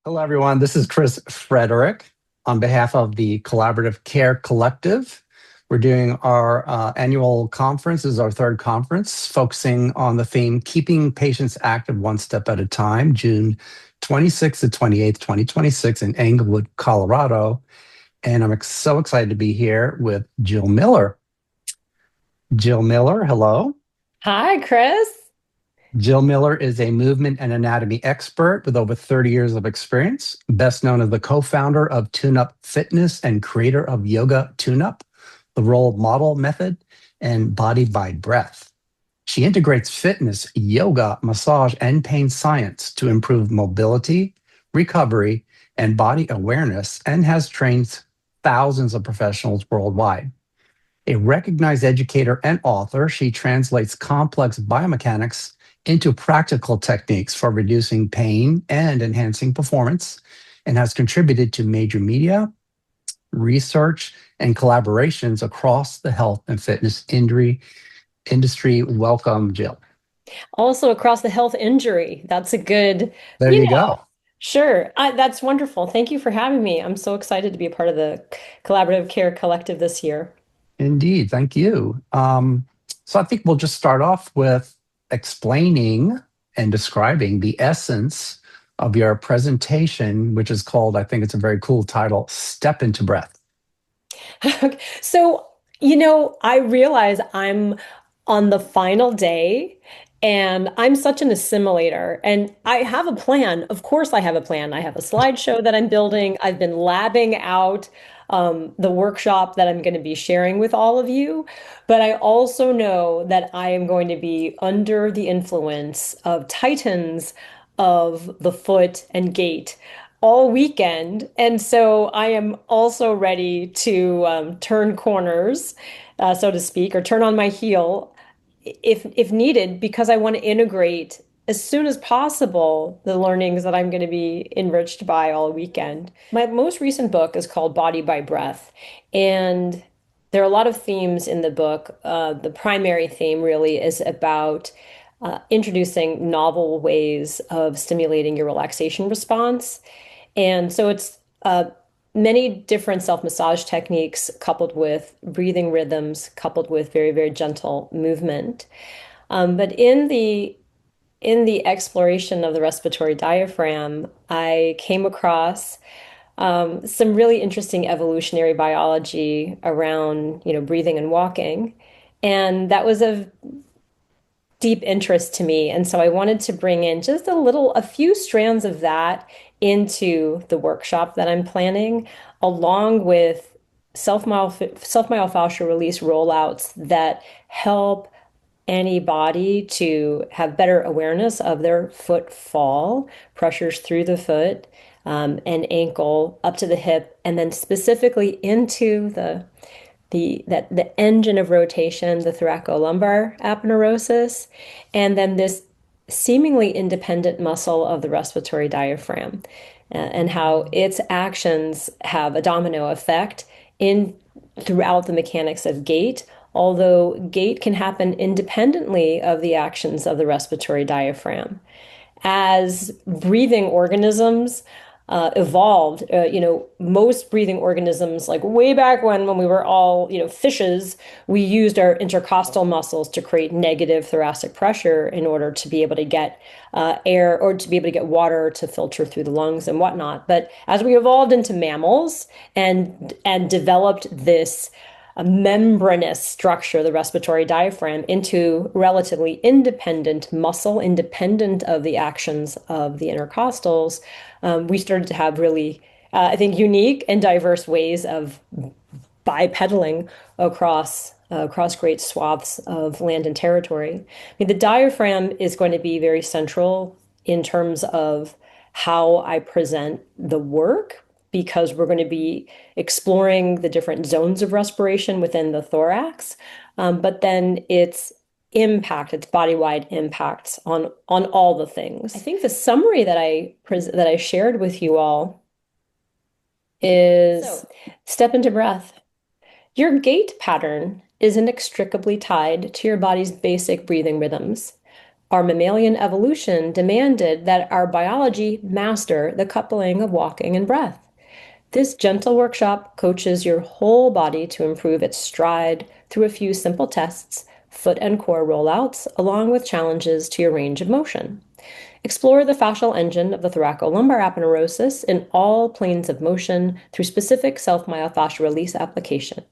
Hello, everyone. This is Chris Frederick on behalf of the Collaborative Care Collective. We're doing our annual conference. This is our third conference, focusing on the theme Keeping Patients Active One Step at a Time, June 26th to 28th, 2026 in Englewood, Colorado. And I'm so excited to be here with Jill Miller. Jill Miller, hello. Hi, Chris. Jill Miller is a movement and anatomy expert with over 30 years of experience, best known as the co-founder of Tune Up Fitness and creator of Yoga Tune Up, the role model method, and Body by Breath. She integrates fitness, yoga, massage, and pain science to improve mobility, recovery, and body awareness, and has trained thousands of professionals worldwide. A recognized educator and author, she translates complex biomechanics into practical techniques for reducing pain and enhancing performance, and has contributed to major media, research, and collaborations across the health and fitness industry. Welcome, Jill. Also across the health injury. That's a good, There you you know, go. sure. That's wonderful. Thank you for having me. I'm so excited to be a part of the Collaborative Care Collective this year. Indeed. Thank you. So I think we'll just start off with explaining and describing the essence of your presentation, which is called, I think it's a very cool title, Step into Breath. Okay. So, I realize I'm on the final day and I'm such an assimilator and I have a plan. Of course, I have a plan. I have a slideshow that I'm building. I've been labbing out the workshop that I'm going to be sharing with all of you. But I also know that I am going to be under the influence of titans of the foot and gait all weekend. And so I am also ready to turn corners, so to speak, or turn on my heel if needed, because I want to integrate as soon as possible the learnings that I'm going to be enriched by all weekend. My most recent book is called Body by Breath, and there are a lot of themes in the book. The primary theme really is about introducing novel ways of stimulating your relaxation response. And so it's many different self-massage techniques coupled with breathing rhythms, coupled with very, very gentle movement. But in the exploration of the respiratory diaphragm, I came across some really interesting evolutionary biology around, breathing and walking. And that was of deep interest to me. And so I wanted to bring in just a few strands of that into the workshop that I'm planning, along with self myofascial release rollouts that help anybody to have better awareness of their foot fall, pressures through the foot and ankle up to the hip, and then specifically into the engine of rotation, the thoracolumbar aponeurosis, and then this seemingly independent muscle of the respiratory diaphragm, and how its actions have a domino effect in throughout the mechanics of gait, although gait can happen independently of the actions of the respiratory diaphragm. As breathing organisms evolved, most breathing organisms, like way back when we were all, fishes, we used our intercostal muscles to create negative thoracic pressure in order to be able to get air or to be able to get water to filter through the lungs and whatnot. But as we evolved into mammals and developed this a membranous structure, the respiratory diaphragm, into relatively independent muscle, independent of the actions of the intercostals, we started to have really, I think, unique and diverse ways of bipedaling across great swaths of land and territory. I mean, the diaphragm is going to be very central in terms of how I present the work, because we're going to be exploring the different zones of respiration within the thorax, but then its body-wide impacts on all the things. I think the summary that I shared with you all is step into breath. Your gait pattern is inextricably tied to your body's basic breathing rhythms. Our mammalian evolution demanded that our biology master the coupling of walking and breath. This gentle workshop coaches your whole body to improve its stride through a few simple tests, foot and core rollouts, along with challenges to your range of motion. Explore the fascial engine of the thoracolumbar aponeurosis in all planes of motion through specific self-myofascial release application.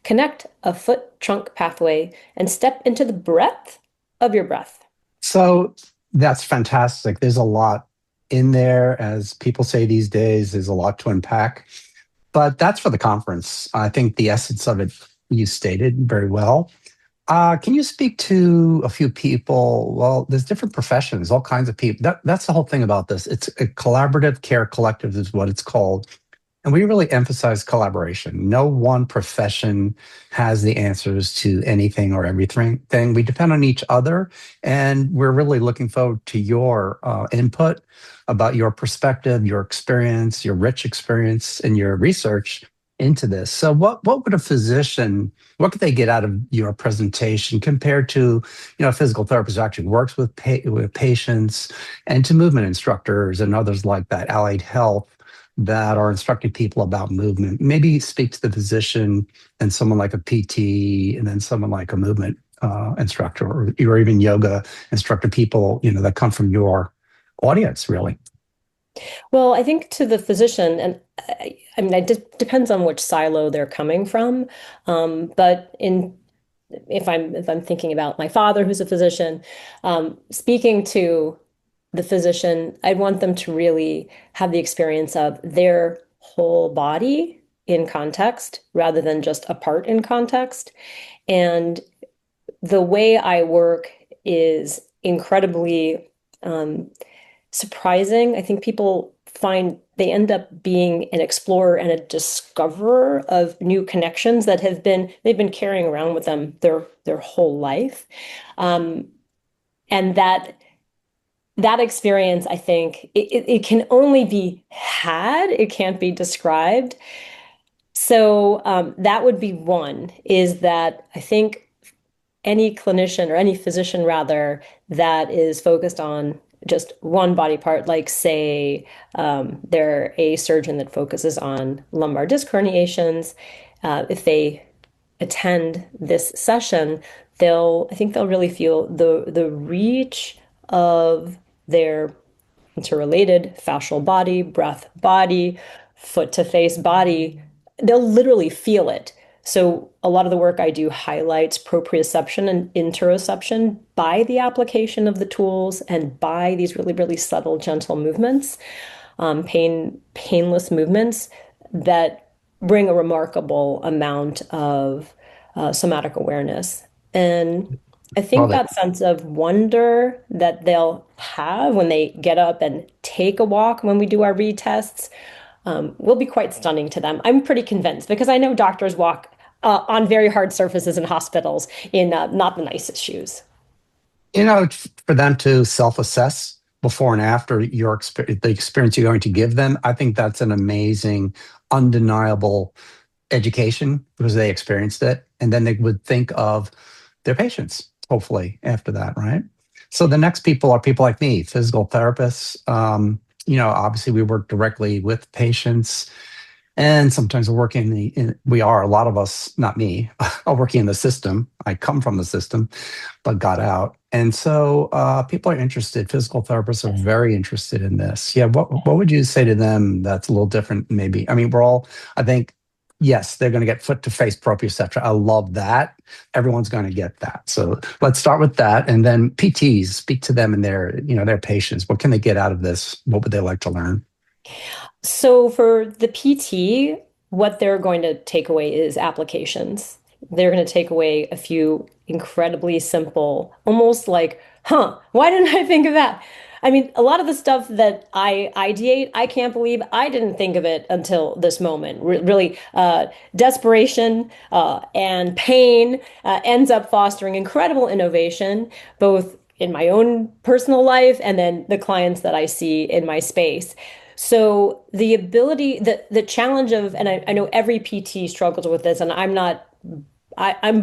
Connect a foot-trunk pathway and step into the breadth of your breath. So that's fantastic. There's a lot in there, as people say these days. There's a lot to unpack, but that's for the conference. I think the essence of it you stated very well. Can you speak to a few people? Well, there's different professions, all kinds of people. That's the whole thing about this. It's a collaborative care collective is what it's called. And we really emphasize collaboration. No one profession has the answers to anything or everything. We depend on each other. And we're really looking forward to your input about your perspective, your experience, your rich experience, and your research into this. So what would a physician, what could they get out of your presentation compared to, a physical therapist who actually works with patients, and to movement instructors and others like that, allied health, that are instructing people about movement? Maybe speak to the physician and someone like a PT, and then someone like a movement instructor, or even yoga instructor, people, that come from your audience, really. Well, I think to the physician, and I mean, it depends on which silo they're coming from. But if I'm thinking about my father, who's a physician, speaking to the physician, I want them to really have the experience of their whole body in context rather than just a part in context. And the way I work is incredibly surprising. I think people find they end up being an explorer and a discoverer of new connections that they've been carrying around with them their whole life. And that experience, I think, it can only be had, it can't be described. So that would be one, is that I think any clinician, or any physician rather, that is focused on just one body part, like say they're a surgeon that focuses on lumbar disc herniations, if they attend this session, I think they'll really feel the reach of their interrelated fascial body, breath body, foot to face body. They'll literally feel it. So a lot of the work I do highlights proprioception and interoception by the application of the tools and by these really, really subtle, gentle movements, painless movements that bring a remarkable amount of somatic awareness. And I Well, think that sense of wonder that they'll have when they get up and take a walk when we do our retests will be quite stunning to them. I'm pretty convinced because I know doctors walk on very hard surfaces in hospitals in not the nicest shoes. for them to self-assess before and after the experience you're going to give them, I think that's an amazing, undeniable education, because they experienced it, and then they would think of their patients, hopefully, after that, right? So the next people are people like me, physical therapists. Obviously we work directly with patients, and sometimes we're working we are, a lot of us, not me, are working in the system. I come from the system, but got out. And so people are interested. Physical therapists are very interested in this. Yeah. What would you say to them that's a little different, maybe? I mean, I think, yes, they're going to get foot to face proprioception. I love that. Everyone's going to get that. So let's start with that. And then PTs, speak to them and their patients. What can they get out of this? What would they like to learn? So for the PT, what they're going to take away is applications. They're going to take away a few incredibly simple, almost like, why didn't I think of that? I mean, a lot of the stuff that I ideate, I can't believe I didn't think of it until this moment. Really, desperation and pain ends up fostering incredible innovation, both in my own personal life and then the clients that I see in my space. So the ability, the challenge of, and I know every PT struggles with this, and I'm not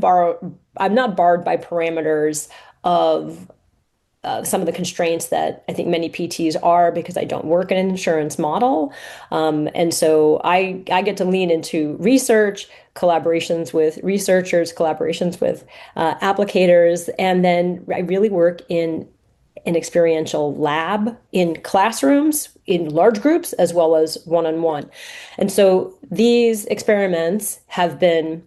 barred by parameters of some of the constraints that I think many PTs are because I don't work in an insurance model. And so I get to lean into research, collaborations with researchers, collaborations with applicators, and then I really work in an experiential lab in classrooms, in large groups, as well as one-on-one. And so these experiments have been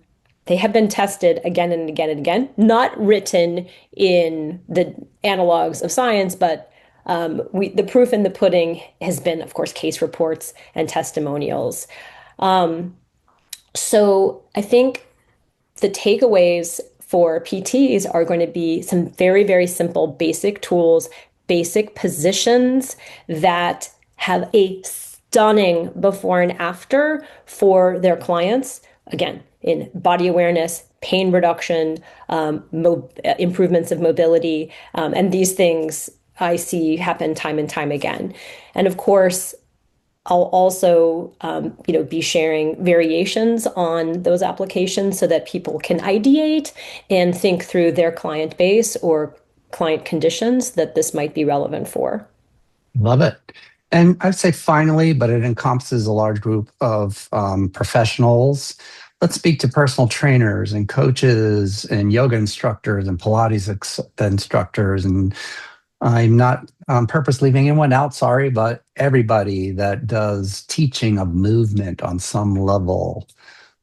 tested again and again and again, not written in the analogs of science, but the proof in the pudding has been, of course, case reports and testimonials. So I think the takeaways for PTs are going to be some very, very simple basic tools, basic positions that have a stunning before and after for their clients. Again, in body awareness, pain reduction, improvements of mobility, and these things I see happen time and time again. And of course, I'll also, be sharing variations on those applications so that people can ideate and think through their client base or client conditions that this might be relevant for. Love it. And I'd say finally, but it encompasses a large group of professionals. Let's speak to personal trainers and coaches and yoga instructors and Pilates instructors. And I'm not on purpose leaving anyone out, sorry, but everybody that does teaching of movement on some level.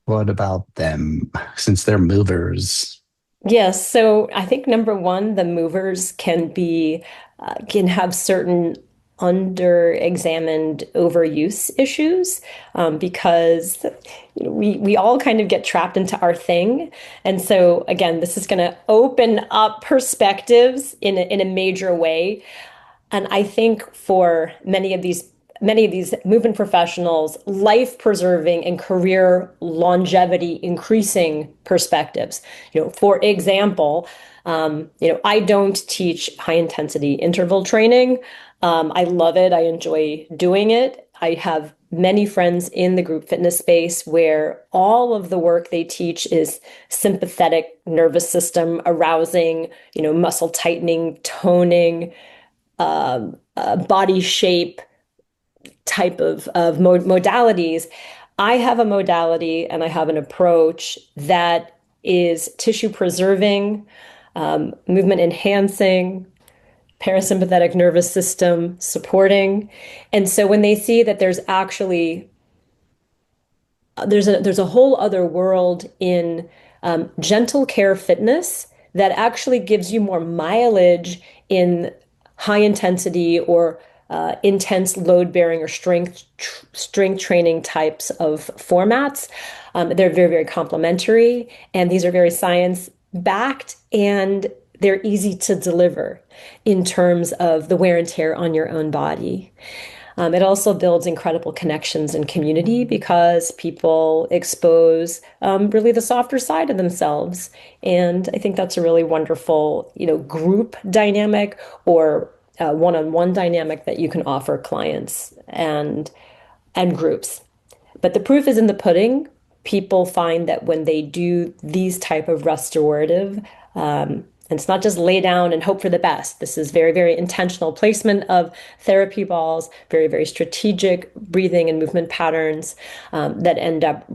What about them since they're movers? Yes, so I think number one, the movers can have certain under-examined overuse issues because we all kind of get trapped into our thing. And so again, this is going to open up perspectives in a major way. And I think for many of these movement professionals, life preserving and career longevity increasing perspectives. For example, I don't teach high intensity interval training. I love it. I enjoy doing it. I have many friends in the group fitness space where all of the work they teach is sympathetic nervous system arousing, muscle tightening, toning, body shape type of modalities. I have a modality and I have an approach that is tissue preserving, movement enhancing, parasympathetic nervous system supporting. And so when they see that there's actually there's a whole other world in gentle care fitness that actually gives you more mileage in high intensity or intense load bearing or strength training types of formats. They're very, very complementary, and these are very science backed, and they're easy to deliver in terms of the wear and tear on your own body. It also builds incredible connections and community because people expose really the softer side of themselves. And I think that's a really wonderful, group dynamic or one-on-one dynamic that you can offer clients and groups. But the proof is in the pudding. People find that when they do these type of restorative, and it's not just lay down and hope for the best. This is very, very intentional placement of therapy balls, very, very strategic breathing and movement patterns that end up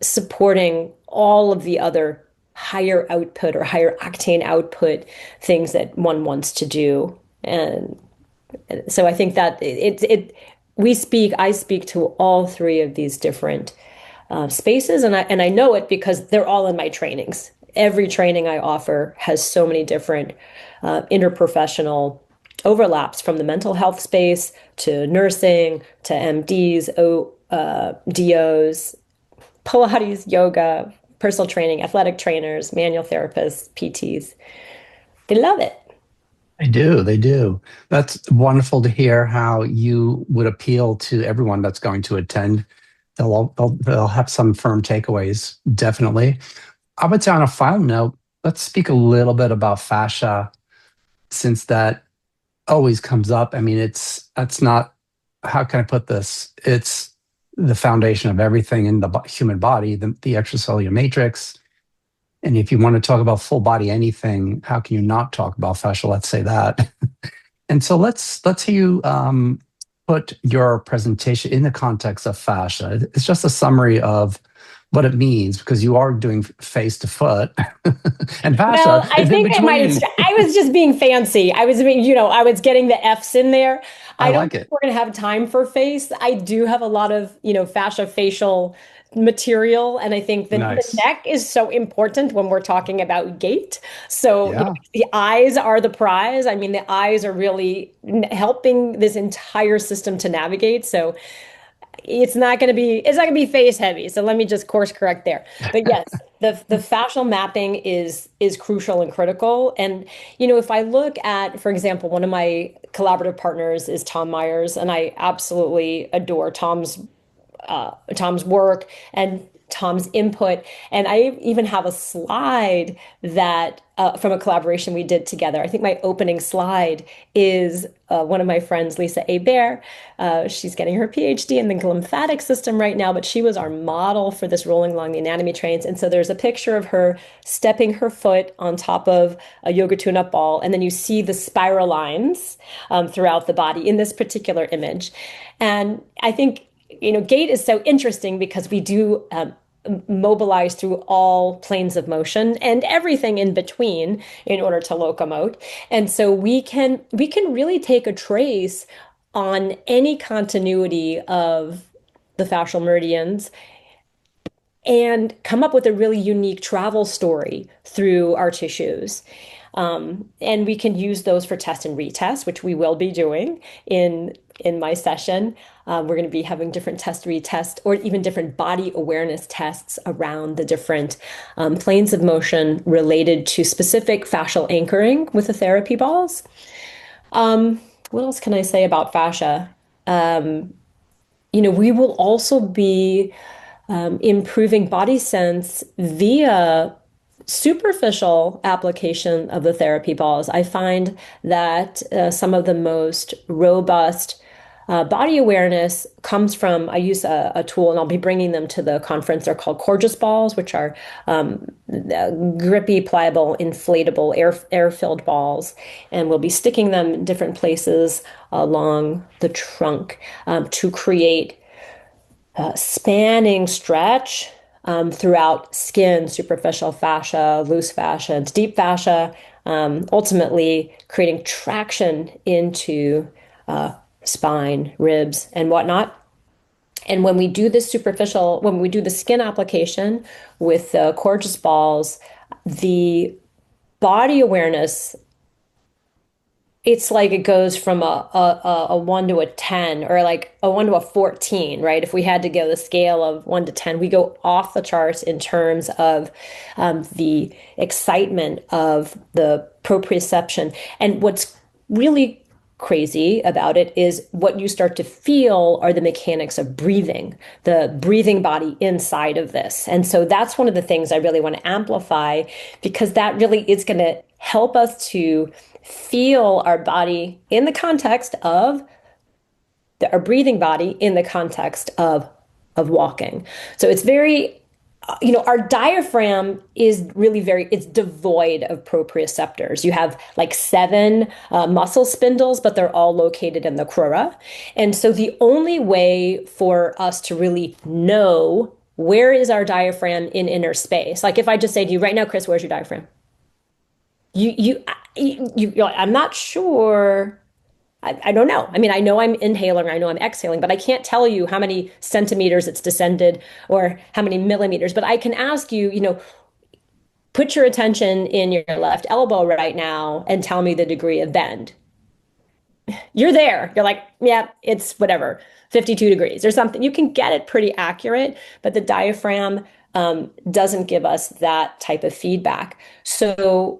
supporting all of the other higher output or higher octane output things that one wants to do. And so I think that I speak to all three of these different spaces, and I know it because they're all in my trainings. Every training I offer has so many different interprofessional overlaps from the mental health space to nursing to MDs, DOs, Pilates, yoga, personal training, athletic trainers, manual therapists, PTs. They love it. They do. They do. That's wonderful to hear how you would appeal to everyone that's going to attend. They'll have some firm takeaways, definitely. I would say on a final note, let's speak a little bit about fascia since that always comes up. I mean, that's not, how can I put this? It's the foundation of everything in the human body, the extracellular matrix. And if you want to talk about full body anything, how can you not talk about fascia? Let's say that. And so let's hear you put your presentation in the context of fascia. It's just a summary of what it means because you are doing face to foot, and fascia Well, I is in think I might have, between. I was just being fancy. I was being, I was getting the F's in there. I I don't like think it. we're going to have time for face. I do have a lot of, fascia facial material. And I think the Nice. neck is so important when we're talking about gait. So, Yeah. the eyes are the prize. I mean, the eyes are really helping this entire system to navigate. So, it's not going to be face heavy. So let me just course correct there. But yes, the fascial mapping is crucial and critical. And if I look at, for example, one of my collaborative partners is Tom Myers, and I absolutely adore Tom's work and Tom's input. And I even have a slide that from a collaboration we did together. I think my opening slide is one of my friends, Lisa A. Bear. She's getting her PhD in the glymphatic system right now, but she was our model for this rolling along the anatomy trains. And so there's a picture of her stepping her foot on top of a yoga tune-up ball, and then you see the spiral lines throughout the body in this particular image. And I think gait is so interesting because we do mobilize through all planes of motion and everything in between in order to locomote. And so we can really take a trace on any continuity of the fascial meridians and come up with a really unique travel story through our tissues. And we can use those for test and retest, which we will be doing in my session. We're going to be having different test retest or even different body awareness tests around the different planes of motion related to specific fascial anchoring with the therapy balls. What else can I say about fascia? We will also be improving body sense via superficial application of the therapy balls. I find that some of the most robust body awareness comes from, I use a tool and I'll be bringing them to the conference. They're called Coregeous balls, which are grippy, pliable, inflatable, air-filled balls. And we'll be sticking them in different places along the trunk to create spanning stretch throughout skin, superficial fascia, loose fascia, and deep fascia, ultimately creating traction into spine, ribs, and whatnot. And when we do the skin application with the Coregeous balls, the body awareness, it's like it goes from a 1 to a 10 or like a 1 to a 14, right? If we had to go the scale of 1 to 10, we go off the charts in terms of the excitement of the proprioception. And what's really crazy about it is what you start to feel are the mechanics of breathing, the breathing body inside of this. And so that's one of the things I really want to amplify because that really is going to help us to feel our body in the context of our breathing body in the context of walking. So it's very our diaphragm is really it's devoid of proprioceptors. You have like 7 muscle spindles, but they're all located in the crura. And so the only way for us to really know where is our diaphragm in inner space, like if I just say to you right now, Chris, where's your diaphragm? You're like, I'm not sure. I don't know. I mean, I know I'm inhaling, I know I'm exhaling, but I can't tell you how many centimeters it's descended or how many millimeters. But I can ask you, put your attention in your left elbow right now and tell me the degree of bend. You're there. You're like, yeah, it's whatever, 52 degrees or something. You can get it pretty accurate, but the diaphragm doesn't give us that type of feedback. So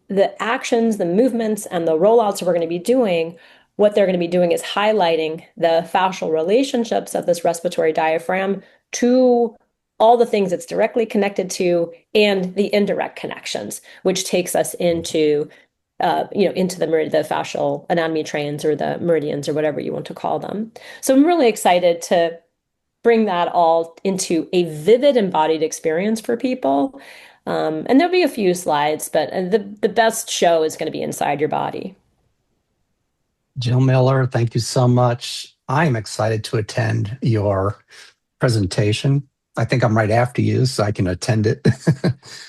the actions, the movements, and the rollouts we're going to be doing, what they're going to be doing is highlighting the fascial relationships of this respiratory diaphragm to all the things it's directly connected to and the indirect connections, which takes us into the fascial anatomy trains or the meridians or whatever you want to call them. So I'm really excited to bring that all into a vivid embodied experience for people. And there'll be a few slides, but the best show is going to be inside your body. Jill Miller, thank you so much. I'm excited to attend your presentation. I think I'm right after you, so I can attend it.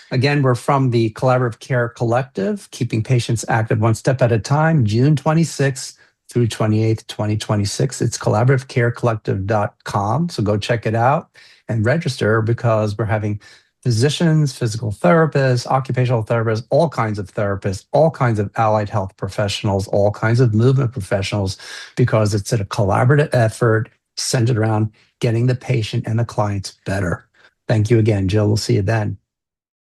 Again, we're from the Collaborative Care Collective, Keeping Patients Active One Step at a Time, June 26th through 28th, 2026. It's collaborativekarecollective.com. So go check it out and register, because we're having physicians, physical therapists, occupational therapists, all kinds of therapists, all kinds of allied health professionals, all kinds of movement professionals, because it's a collaborative effort centered around getting the patient and the clients better. Thank you again, Jill. We'll see you then.